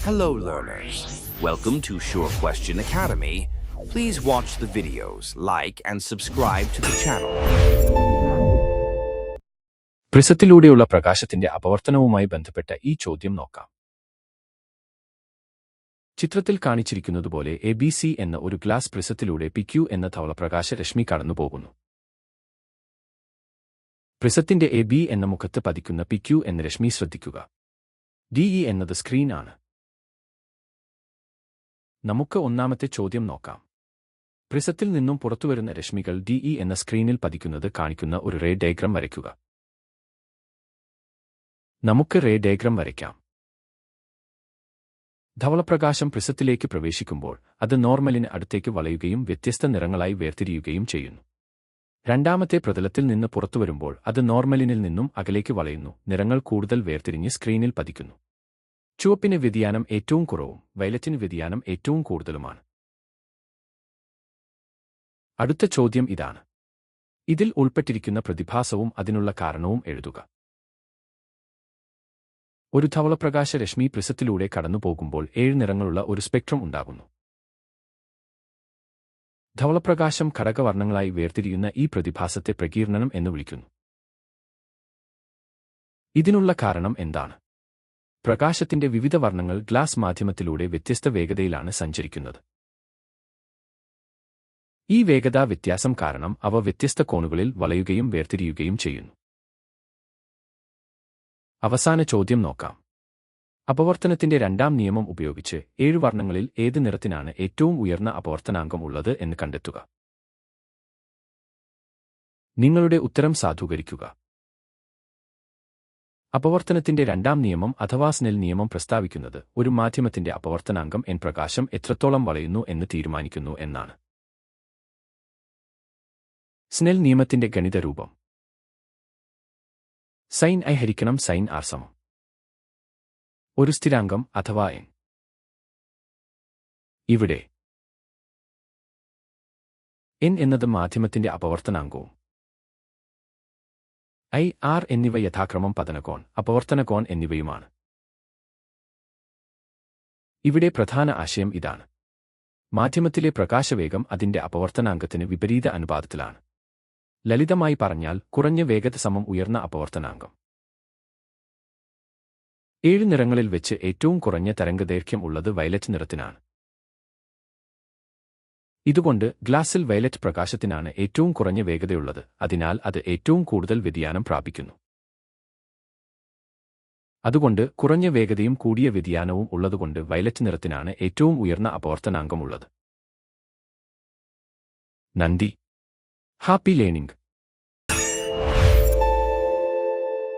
Hello learners, welcome to Sure Question Academy. Please watch the videos, like and subscribe to the channel. പ്രിസത്തിലൂടെയുള്ള പ്രകാശത്തിന്റെ അപവർത്തനവുമായി ബന്ധപ്പെട്ട ഈ ചോദ്യം നോക്കാം. ചിത്രത്തിൽ കാണിച്ചിരിക്കുന്നതുപോലെ ABC എന്ന ഒരു ഗ്ലാസ് പ്രിസത്തിലൂടെ PQ എന്ന ധവളപ്രകാശ രശ്മി കടന്നുപോകുന്നു. പ്രിസത്തിന്റെ AB എന്ന മുഖത്ത് പതിക്കുന്ന PQ എന്ന രശ്മി ശ്രദ്ധിക്കുക. DE എന്നത് സ്ക്രീൻ ആണ്. നമുക്ക് ഒന്നാമത്തെ ചോദ്യം നോക്കാം. പ്രിസത്തിൽ നിന്നും പുറത്തുവരുന്ന രശ്മികൾ DE എന്ന സ്ക്രീനിൽ പതിക്കുന്നത് കാണിക്കുന്ന ഒരു റേ ഡയഗ്രം വരയ്ക്കുക. നമുക്ക് റേ ഡയഗ്രം വരയ്ക്കാം. ധവളപ്രകാശം പ്രിസത്തിലേക്ക് പ്രവേശിക്കുമ്പോൾ അത് നോർമലിന് അടുത്തേക്ക് വളയുകയും വ്യത്യസ്ത നിറങ്ങളായി വേർതിരിയുകയും ചെയ്യുന്നു. രണ്ടാമത്തെ പ്രതലത്തിൽ നിന്ന് പുറത്തുവരുമ്പോൾ അത് നോർമലിനിൽ നിന്നും അകലേക്ക് വളയുന്നു, നിറങ്ങൾ കൂടുതൽ വേർതിരിഞ്ഞ് സ്ക്രീനിൽ പതിക്കുന്നു. ചുവപ്പിന് വ്യതിയാനം ഏറ്റവും കുറവും വയലറ്റിന് വ്യതിയാനം ഏറ്റവും കൂടുതലുമാണ്. അടുത്ത ചോദ്യം ഇതാണ്. ഇതിൽ ഉൾപ്പെട്ടിരിക്കുന്ന പ്രതിഭാസവും അതിനുള്ള കാരണവും എഴുതുക. ഒരു ധവളപ്രകാശ രശ്മി പ്രിസത്തിലൂടെ കടന്നുപോകുമ്പോൾ 7 നിറങ്ങളുള്ള ഒരു സ്പെക്ട്രം ഉണ്ടാകുന്നു. ധവളപ്രകാശം ഘടകവർണ്ണങ്ങളായി വേർതിരിയുന്ന ഈ പ്രതിഭാസത്തെ പ്രകീർണനം എന്ന് വിളിക്കുന്നു. ഇതിനുള്ള കാരണം എന്താണ്? പ്രകാശത്തിന്റെ വിവിധ വർണ്ണങ്ങൾ ഗ്ലാസ് മാധ്യമത്തിലൂടെ വ്യത്യസ്ത വേഗതയിലാണ് സഞ്ചരിക്കുന്നത്. ഈ വേഗതാ വ്യത്യാസം കാരണം അവ വ്യത്യസ്ത കോണുകളിൽ വളയുകയും വേർതിരിയുകയും ചെയ്യുന്നു. അവസാന ചോദ്യം നോക്കാം. അപവർത്തനത്തിന്റെ രണ്ടാം നിയമം ഉപയോഗിച്ച് 7 വർണ്ണങ്ങളിൽ ഏത് നിറത്തിനാണ് ഏറ്റവും ഉയർന്ന അപവർത്തനാങ്കം ഉള്ളത് എന്ന് കണ്ടെത്തുക. നിങ്ങളുടെ ഉത്തരം സാധൂകരിക്കുക. അപവർത്തനത്തിന്റെ രണ്ടാം നിയമം അഥവാ സ്നെൽ നിയമം പ്രസ്താവിക്കുന്നത് ഒരു മാധ്യമത്തിന്റെ അപവർത്തനാങ്കം n പ്രകാശം എത്രത്തോളം വളയുന്നു എന്ന് തീരുമാനിക്കുന്നു എന്നാണ്. സ്നെൽ നിയമത്തിന്റെ ഗണിത രൂപം sin I ഹരിക്കണം sin R സമം ഒരു സ്ഥിരാങ്കം അഥവാ n. ഇവിടെ n എന്നത് മാധ്യമത്തിന്റെ അപവർത്തനാങ്കവും I, R എന്നിവ യഥാക്രമം പതനകോൺ, അപവർത്തനകോൺ എന്നിവയുമാണ്. ഇവിടെ പ്രധാന ആശയം ഇതാണ്. മാധ്യമത്തിലെ പ്രകാശവേഗം അതിന്റെ അപവർത്തനാങ്കത്തിന് വിപരീത അനുപാതത്തിലാണ്. ലളിതമായി പറഞ്ഞാൽ കുറഞ്ഞ വേഗത സമം ഉയർന്ന അപവർത്തനാങ്കം. 7 നിറങ്ങളിൽ വെച്ച് ഏറ്റവും കുറഞ്ഞ തരംഗദൈർഘ്യം ഉള്ളത് വയലറ്റ് നിറത്തിനാണ്. ഇതുകൊണ്ട് ഗ്ലാസിൽ വയലറ്റ് പ്രകാശത്തിനാണ് ഏറ്റവും കുറഞ്ഞ വേഗതയുള്ളത്, അതിനാൽ അത് ഏറ്റവും കൂടുതൽ വ്യതിയാനം പ്രാപിക്കുന്നു. അതുകൊണ്ട് കുറഞ്ഞ വേഗതയും കൂടിയ വ്യതിയാനവും ഉള്ളതുകൊണ്ട് വയലറ്റ് നിറത്തിനാണ് ഏറ്റവും ഉയർന്ന അപവർത്തനാങ്കമുള്ളത്. നന്ദി. Happy learning.